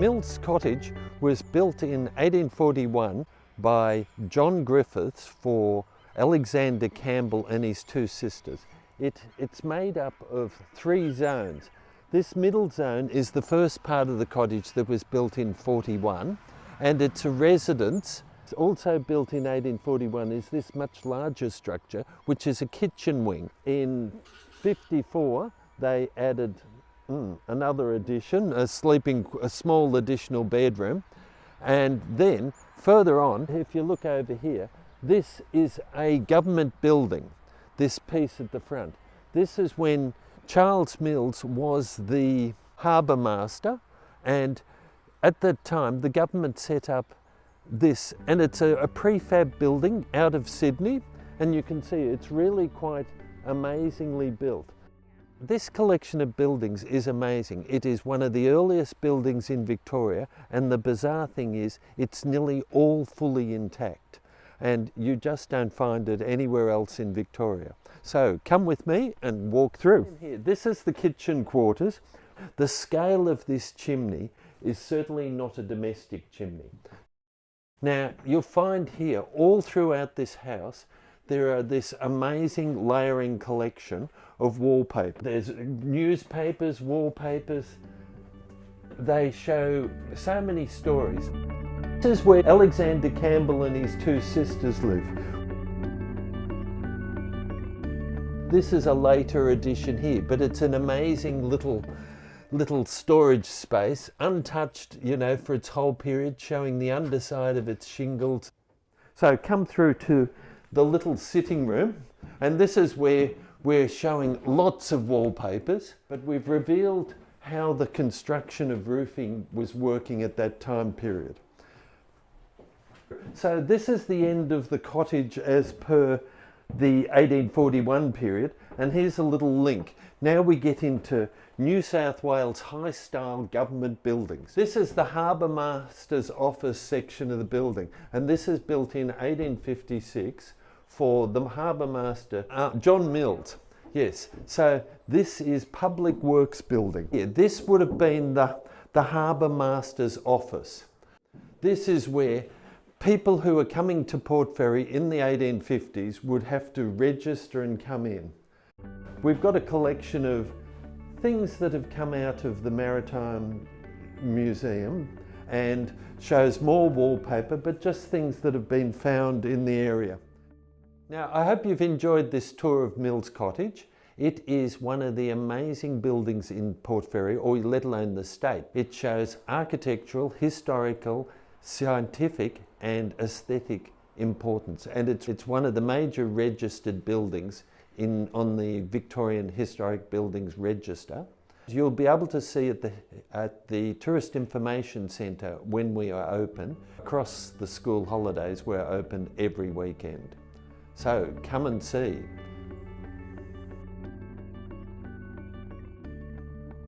Mills Cottage was built in 1841 by John Griffiths for Alexander Campbell and his two sisters. It's made up of 3 zones. This middle zone is the first part of the cottage that was built in 41, and it's a residence. It's also built in 1841 is this much larger structure, which is a kitchen wing. In 54, they added another addition, a small additional bedroom. And then further on, if you look over here, this is a government building, this piece at the front. This is when Charles Mills was the harbour master, and at that time the government set up this, and it's a prefab building out of Sydney, and you can see it's really quite amazingly built. This collection of buildings is amazing. It is one of the earliest buildings in Victoria, and the bizarre thing is it's nearly all fully intact, and you just don't find it anywhere else in Victoria. So come with me and walk through. This is the kitchen quarters. The scale of this chimney is certainly not a domestic chimney. Now you'll find here all throughout this house there are this amazing layering collection of wallpaper. There's newspapers, wallpapers. They show so many stories. This is where Alexander Campbell and his two sisters live. This is a later addition here, but it's an amazing little storage space, untouched, you know, for its whole period, showing the underside of its shingles. So come through to the little sitting room, and this is where we're showing lots of wallpapers, but we've revealed how the construction of roofing was working at that time period. So this is the end of the cottage as per the 1841 period, and here's a little link. Now we get into New South Wales high-style government buildings. This is the Harbour Master's office section of the building, and this is built in 1856 for the Harbour Master, John Mills. Yes, so this is Public Works building. Yeah, this would have been the Harbour Master's office. This is where people who are coming to Port Fairy in the 1850s would have to register and come in. We've got a collection of things that have come out of the Maritime Museum and shows more wallpaper, but just things that have been found in the area. Now, I hope you've enjoyed this tour of Mills Cottage. It is one of the amazing buildings in Port Fairy, or let alone the state. It shows architectural, historical, scientific and aesthetic importance, and it's one of the major registered buildings on the Victorian Historic Buildings Register. You'll be able to see at the Tourist Information Centre when we are open. Across the school holidays, we're open every weekend. So come and see.